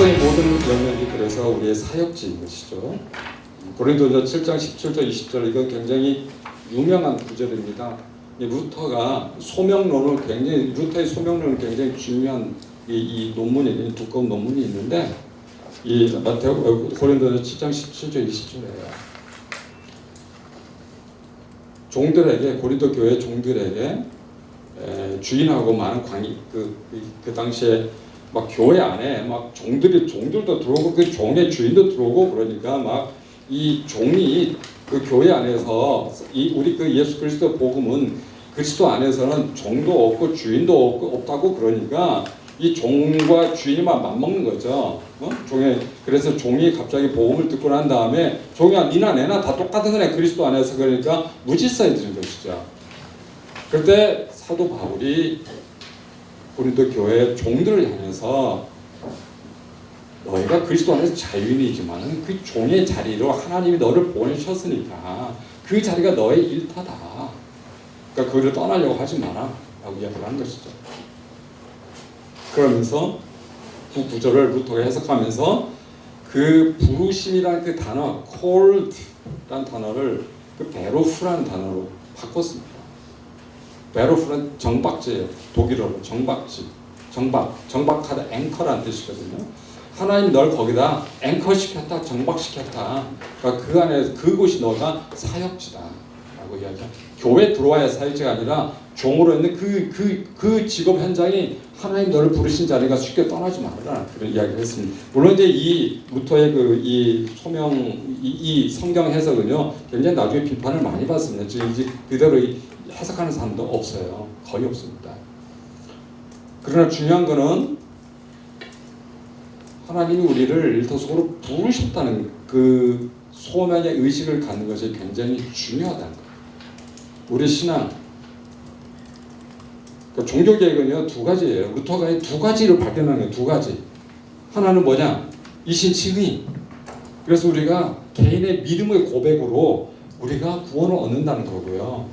세상의 모든 영역이 그래서 우리의 사역지인 것이죠. 고린도전서 7장 17절 20절 이건 굉장히 유명한 구절입니다. 루터가 소명론을 굉장히 루터의 소명론은 굉장히 중요한 이 논문이 두꺼운 논문이 있는데 이 고린도전서 7장 17절 20절이에요. 종들에게 고린도 교회 종들에게 주인하고 많은 관계 그 당시에 막 교회 안에 막 종들도 들어오고 그 종의 주인도 들어오고 그러니까 막 이 종이 그 교회 안에서 우리 그 예수 그리스도 복음은 그리스도 안에서는 종도 없고 주인도 없다고 그러니까 이 종과 주인만 맞먹는 거죠. 그래서 종이 갑자기 복음을 듣고 난 다음에 종이야 니나 내나 다 똑같은 거네 그리스도 안에서 그러니까 무질서해 지는 것이죠. 그때 사도 바울이 고린도 교회 종들을 향해서 너희가 그리스도 안에서 자유인이지만 그 종의 자리로 하나님이 너를 보내셨으니까 그 자리가 너의 일터다. 그러니까 그를 떠나려고 하지 마라 라고 이야기를 한 것이죠. 그러면서 그 구절을 루터가 해석하면서 그 부르심이라는 그 단어 called라는 단어를 그 베로프라는 단어로 바꿨습니다. 베로프는 정박제예요. 독일어로 정박지. 정박하다 앵커라는 뜻이거든요. 하나님 널 거기다 앵커시켰다, 정박시켰다. 그러니까 그 안에 그곳이 너가 사역지다라고 이야기합니다. 교회 들어와야 사역지가 아니라 종으로 있는 그 직업 현장이 하나님 너를 부르신 자리가 쉽게 떠나지 말아라 그런 이야기를 했습니다. 물론 이제 이 루터의 이 소명 이 성경 해석은요 굉장히 나중에 비판을 많이 받습니다. 지금 이제 그대로 해석하는 사람도 없어요. 거의 없습니다. 그러나 중요한 거는 하나님이 우리를 일터속으로 부르셨다는 그 소명의 의식을 갖는 것이 굉장히 중요하다는 거예요. 우리 신앙, 그러니까 종교개혁은요 두 가지예요. 루터가 두 가지를 발견한 거예요. 두 가지. 하나는 뭐냐? 이신칭의. 그래서 우리가 개인의 믿음의 고백으로 우리가 구원을 얻는다는 거고요.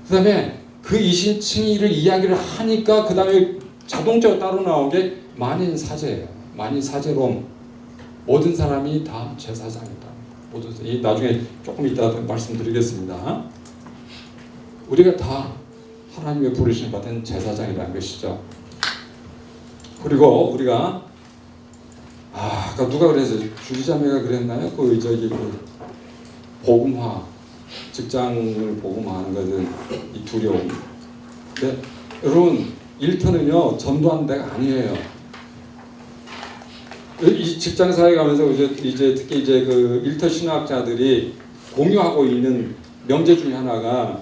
그 다음에 그 이신칭의를 이야기를 하니까 그 다음에 자동적으로 따로 나온 게 만인사제예요. 만인사제론. 모든 사람이 다 제사장이다. 나중에 조금 이따 말씀드리겠습니다. 우리가 다 하나님의 부르심 받은 제사장이라는 것이죠. 그리고 우리가 아까 누가 그래서 주지자매가 그랬나요? 그 복음화 직장을 복음화하는 것은 이 두려움. 근데 여러분 일터는요 전도하는 데가 아니에요. 이 직장 사회 가면서 이제 특히 그 일터 신학자들이 공유하고 있는 명제 중에 하나가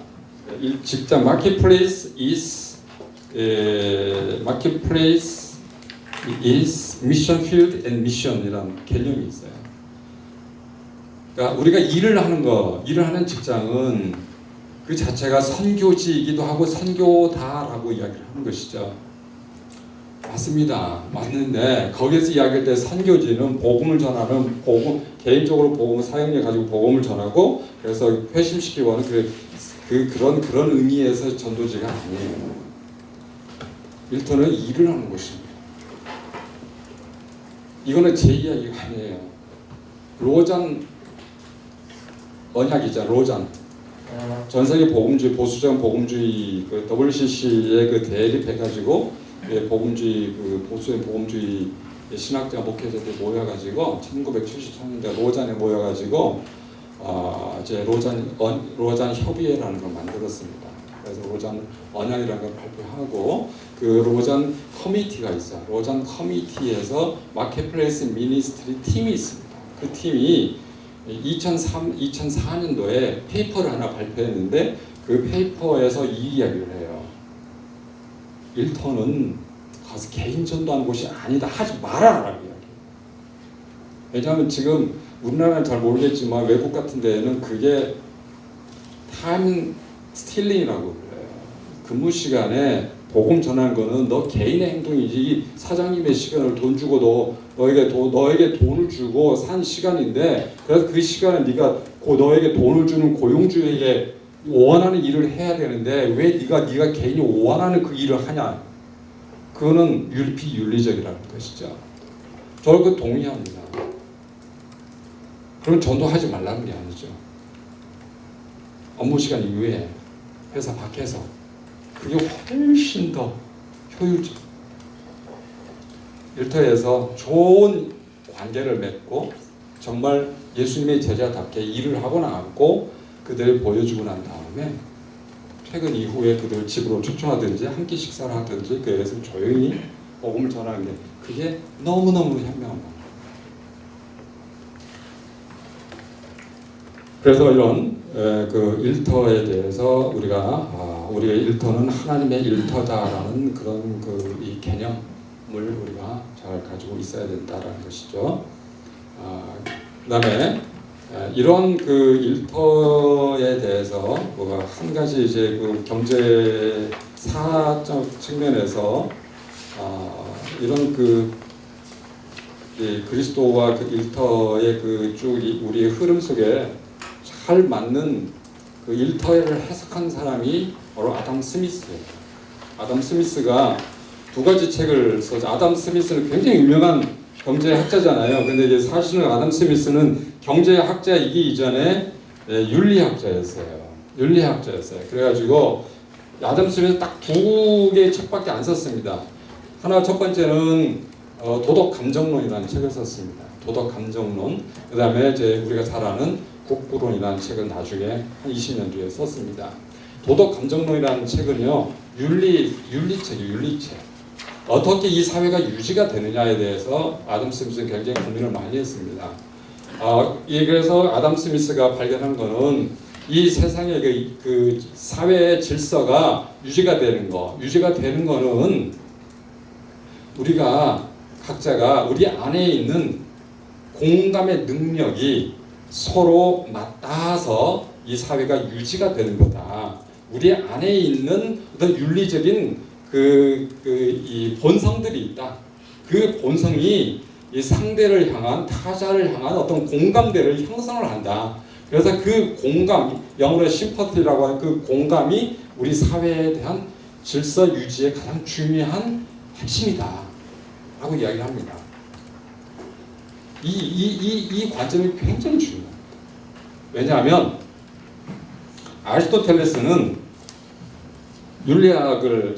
직장 마켓플레이스 is mission field and mission이라는 개념이 있어요. 그러니까 우리가 일을 하는 직장은 그 자체가 선교지이기도 하고 선교다라고 이야기를 하는 것이죠. 맞습니다. 맞는데 거기에서 이야기할 때 선교지는 복음을 전하는 개인적으로 복음 사역력 가지고 복음을 전하고 그래서 회심시키고 하는 그런 의미에서 전도지가 아니에요. 일터는 일을 하는 곳입니다. 이거는 제 이야기가 아니에요. 로잔 언약이자 로잔 전 세계 복음주의 보수적 복음주의 그 WCC에 그 대립해가지고 복음주의 보수의 복음주의 신학자 목회자들 모여가지고 1973년대 로잔에 모여가지고 이제 로잔 협의회라는 걸 만들었습니다. 그래서 로잔 언약이라는 걸 발표하고 그 로잔 커미티가 있어요. 로잔 커미티에서 마켓플레이스 미니스트리 팀이 있습니다. 그 팀이 2004년도에 페이퍼를 하나 발표했는데 그 페이퍼에서 이 이야기를 해요. 일터는 가서 개인 전도하는 곳이 아니다. 하지 말아라라고 이야기해요. 왜냐하면 지금 우리나라는 잘 모르겠지만 외국 같은 데에는 그게 타임 스틸링이라고 그래요. 근무 시간에 복음 전하는 거는 너 개인의 행동이지 사장님의 시간을 돈 주고 너에게 돈을 주고 산 시간인데 그래서 그 시간에 네가 너에게 돈을 주는 고용주에게 오한하는 일을 해야 되는데 왜 네가 개인이 오한하는 그 일을 하냐? 그거는 비윤리적이라는 것이죠. 저 그 동의합니다. 그럼 전도하지 말라는 게 아니죠. 업무 시간 이후에 회사 밖에서 그게 훨씬 더 효율적. 일터에서 좋은 관계를 맺고 정말 예수님의 제자답게 일을 하고 나갔고 그들을 보여주고 난 다음에 퇴근 이후에 그들 집으로 초청하든지 한 끼 식사를 하든지 그에서 조용히 복음을 전하는 게 그게 너무너무 현명한 겁니다. 그래서 이런 그 일터에 대해서 우리의 일터는 하나님의 일터다라는 그런 이 개념을 우리가 잘 가지고 있어야 된다라는 것이죠. 그다음에 이런 그 일터에 대해서 한 가지 이제 그 경제사적 측면에서 이런 그리스도와 그 일터의 그 쭉 우리의 흐름 속에 잘 맞는 그 일터를 해석한 사람이 바로 아담 스미스예요. 아담 스미스가 두 가지 책을 써서 아담 스미스는 굉장히 유명한 경제학자잖아요. 근데 이제 사실은 아담 스미스는 경제학자이기 이전에 윤리학자였어요. 그래가지고 아담 스미스는 딱 두 개의 책밖에 안 썼습니다. 하나 첫 번째는 도덕 감정론이라는 책을 썼습니다. 도덕 감정론. 그다음에 이제 우리가 잘 아는 국부론이라는 책을 나중에 한 20년 뒤에 썼습니다. 도덕 감정론이라는 책은요 윤리책이에요. 윤리책. 어떻게 이 사회가 유지가 되느냐에 대해서 아담 스미스는 굉장히 고민을 많이 했습니다. 그래서 아담 스미스가 발견한 거는 이 세상의 그 사회의 질서가 유지가 되는 거는 우리가 각자가 우리 안에 있는 공감의 능력이 서로 맞닿아서 이 사회가 유지가 되는 거다. 우리 안에 있는 어떤 윤리적인 이 본성들이 있다. 그 본성이 이 상대를 향한 타자를 향한 어떤 공감대를 형성을 한다. 그래서 그 공감, 영어로 심퍼티라고 하는 그 공감이 우리 사회에 대한 질서 유지의 가장 중요한 핵심이다. 라고 이야기를 합니다. 이 관점이 굉장히 중요합니다. 왜냐하면 아리스토텔레스는 윤리학을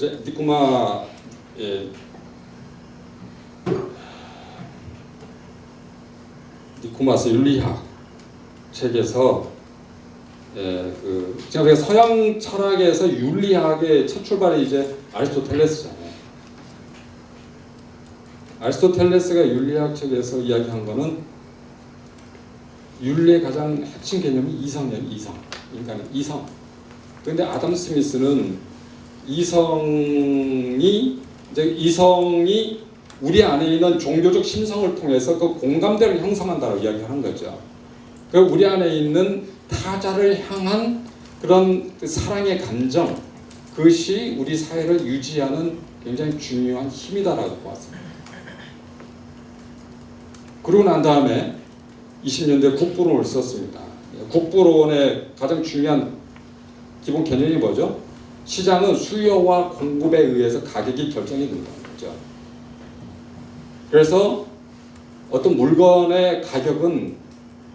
니코마스 윤리학 책에서 제가 서양 철학에서 윤리학의 첫 출발이 이제 아리스토텔레스잖아요. 아리스토텔레스가 윤리학 책에서 이야기한 거는 윤리의 가장 핵심 개념이 이성이에요. 인간의 이성. 그런데 아담 스미스는 이성이 우리 안에 있는 종교적 심성을 통해서 그 공감대를 형성한다고 이야기하는 거죠. 그 우리 안에 있는 타자를 향한 그런 사랑의 감정, 그것이 우리 사회를 유지하는 굉장히 중요한 힘이다라고 보았습니다. 그러고 난 다음에 20년대 국부론을 썼습니다. 국부론의 가장 중요한 기본 개념이 뭐죠? 시장은 수요와 공급에 의해서 가격이 결정이 된다는 거죠. 그래서 어떤 물건의 가격은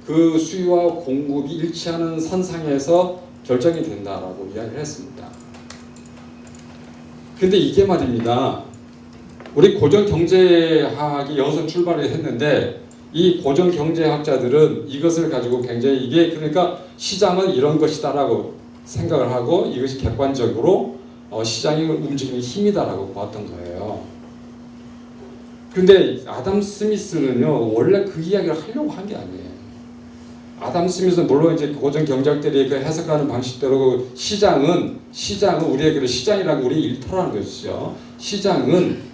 그 수요와 공급이 일치하는 선상에서 결정이 된다라고 이야기를 했습니다. 근데 이게 말입니다. 우리 고전 경제학이 여기서 출발을 했는데 이 고전 경제학자들은 이것을 가지고 굉장히 이게 그러니까 시장은 이런 것이다라고 생각을 하고 이것이 객관적으로 시장이 움직이는 힘이다라고 보았던 거예요. 그런데 아담 스미스는요 원래 그 이야기를 하려고 한 게 아니에요. 아담 스미스는 물론 이제 고전 경제학들이 그 해석하는 방식대로 시장은 우리에게 시장이라고 우리 일터라는 것이죠. 시장은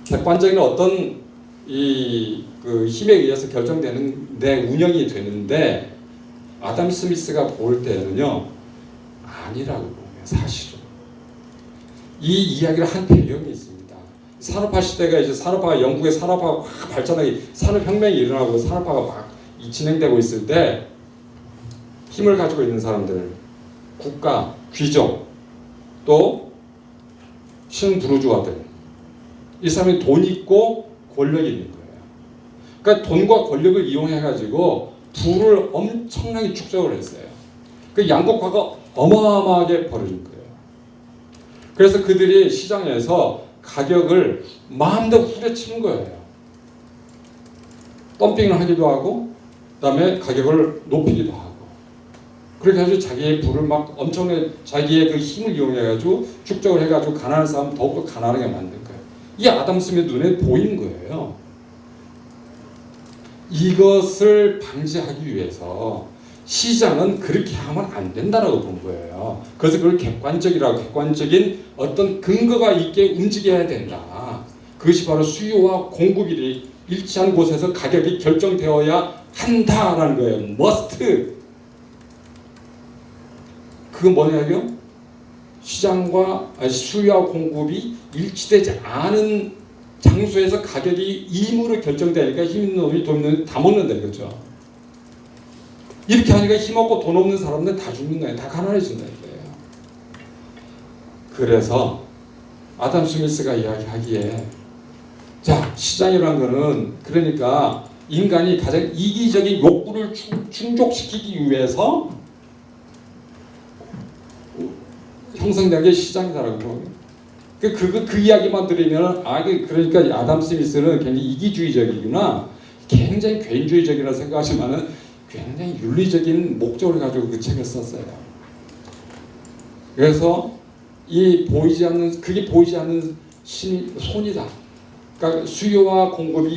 객관적인 어떤 그 힘에 의해서 결정되는데 운영이 되는데 아담 스미스가 볼 때는요 아니라고 보면 사실은 이 이야기를 한 배경이 있습니다. 산업화 시대가 이제 영국의 산업화가 확 발전하기 산업혁명이 일어나고 산업화가 막 진행되고 있을 때 힘을 가지고 있는 사람들, 국가, 귀족, 또 신부르주아들 이 사람이 돈 있고 권력이 있는 거예요. 그러니까 돈과 권력을 이용해 가지고 부를 엄청나게 축적을 했어요. 그 양극화가 어마어마하게 벌어진 거예요. 그래서 그들이 시장에서 가격을 마음대로 후려치는 거예요. 덤핑을 하기도 하고, 그다음에 가격을 높이기도 하고. 그렇게 해서 자기의 부를 막 엄청나게 자기의 그 힘을 이용해가지고 축적을 해가지고 가난한 사람 더욱더 가난하게 만든 거예요. 이게 아담 스미스 눈에 보인 거예요. 이것을 방지하기 위해서 시장은 그렇게 하면 안 된다라고 본 거예요. 그래서 그걸 객관적인 어떤 근거가 있게 움직여야 된다. 그것이 바로 수요와 공급이 일치한 곳에서 가격이 결정되어야 한다라는 거예요. must. 그건 뭐냐고요? 시장과 수요와 공급이 일치되지 않은 장소에서 가격이 임으로 결정되니까 힘 있는 놈이 돈 있는 놈이 다 먹는다 이거죠. 이렇게 하니까 힘없고 돈 없는 사람들 다 죽는 거예요. 다 가난해진다는 거예요. 그래서 아담 스미스가 이야기하기에 자, 시장이라는 거는 그러니까 인간이 가장 이기적인 욕구를 충족시키기 위해서 형성된 게 시장이다라고. 그 이야기만 들으면 그러니까 아담 스미스는 굉장히 이기주의적이구나, 굉장히 개인주의적이라 생각하지만은 굉장히 윤리적인 목적을 가지고 그 책을 썼어요. 그래서 그게 보이지 않는 손이다. 그러니까 수요와 공급이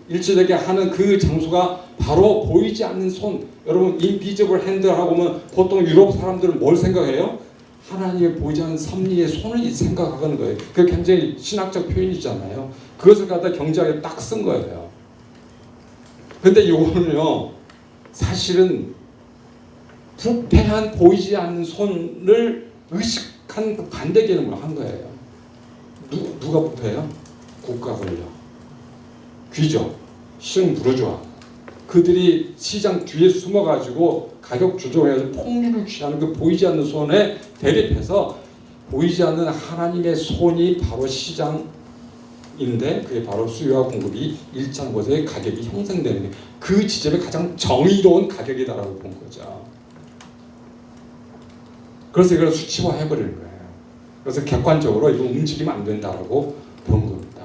일치되게 하는 그 장소가 바로 보이지 않는 손. 여러분 인비저블 핸드라고 하면 보통 유럽 사람들은 뭘 생각해요? 하나님의 보이지 않는 섭리의 손을 생각하는 거예요. 그게 굉장히 신학적 표현이잖아요. 그것을 갖다 경제학에 딱 쓴 거예요. 근데 이거는요, 사실은 부패한 보이지 않는 손을 의식한 그 반대 개념을 한 거예요. 누가 부패해요? 국가 권력, 귀족, 시흥 부르주아. 그들이 시장 뒤에 숨어가지고 가격 조정해서 폭리를 취하는 그 보이지 않는 손에 대립해서 보이지 않는 하나님의 손이 바로 시장인데, 그게 바로 수요와 공급이 일치한 곳에 가격이 형성되는 게 그 지점이 가장 정의로운 가격이다라고 본 거죠. 그래서 이걸 수치화해버리는 거예요. 그래서 객관적으로 이거 움직이면 안 된다라고 본 겁니다.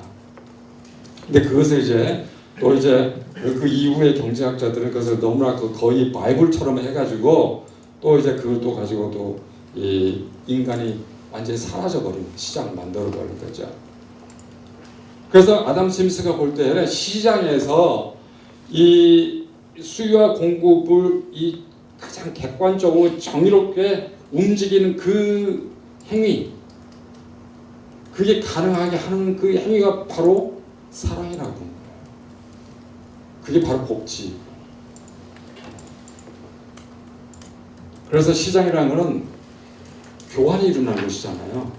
근데 그것을 그 이후에 경제학자들은 그것을 너무나 거의 바이블처럼 해가지고 또 그걸 또 가지고 또 이 인간이 완전히 사라져버린 시장을 만들어버린 거죠. 그래서 아담 스미스가 볼 때 시장에서 이 수요와 공급을 가장 객관적으로 정의롭게 움직이는 그 행위, 그게 가능하게 하는 그 행위가 바로 사랑이라고 본 거예요. 그게 바로 복지. 그래서 시장이라는 것은 교환이 일어나는 것이잖아요.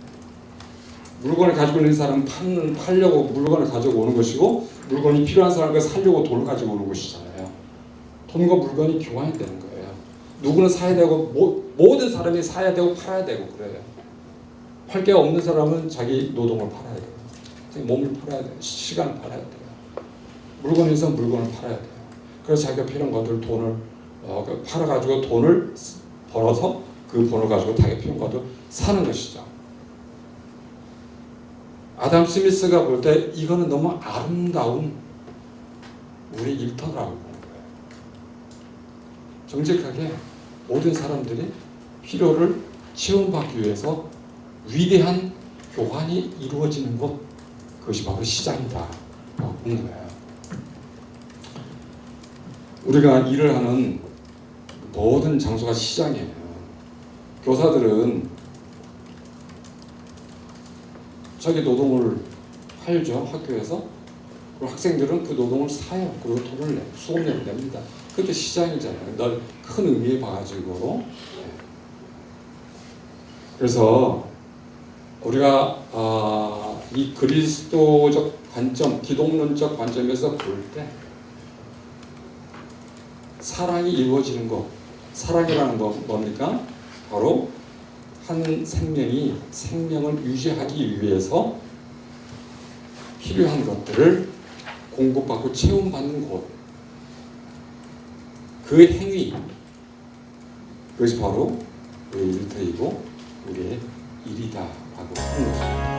물건을 가지고 있는 사람은 팔려고 물건을 가지고 오는 것이고, 물건이 필요한 사람은 살려고 돈을 가지고 오는 것이잖아요. 돈과 물건이 교환이 되는 거예요. 누구는 사야 되고, 모든 사람이 사야 되고 팔아야 되고 그래요. 팔 게 없는 사람은 자기 노동을 팔아야 돼요. 자기 몸을 팔아야 돼요. 시간을 팔아야 돼요. 물건이 있으면 물건을 팔아야 돼요. 그래서 자기가 필요한 것들 돈을 팔아가지고 돈을 벌어서 그 돈을 가지고 자기가 필요한 것들 사는 것이죠. 아담 스미스가 볼 때 이거는 너무 아름다운 우리 일터라고 보는 거예요. 정직하게 모든 사람들이 필요를 채움받기 위해서 위대한 교환이 이루어지는 곳, 그것이 바로 시장이다 라고 보는 거예요. 우리가 일을 하는 모든 장소가 시장이에요. 교사들은 자기 노동을 팔죠, 학교에서. 그리고 학생들은 그 노동을 사요. 그리고 돈을 내요. 수업료를 냅니다. 그게 시장이잖아요. 널 큰 의미에 봐가지고. 그래서 우리가 이 그리스도적 관점, 기독론적 관점에서 볼 때 사랑이 이루어지는 것, 사랑이라는 건 뭡니까? 바로 한 생명이 생명을 유지하기 위해서 필요한 것들을 공급받고 체험받는 곳, 그 행위, 그것이 바로 우리의 일터이고 우리의 일이다라고 하는 것입니다.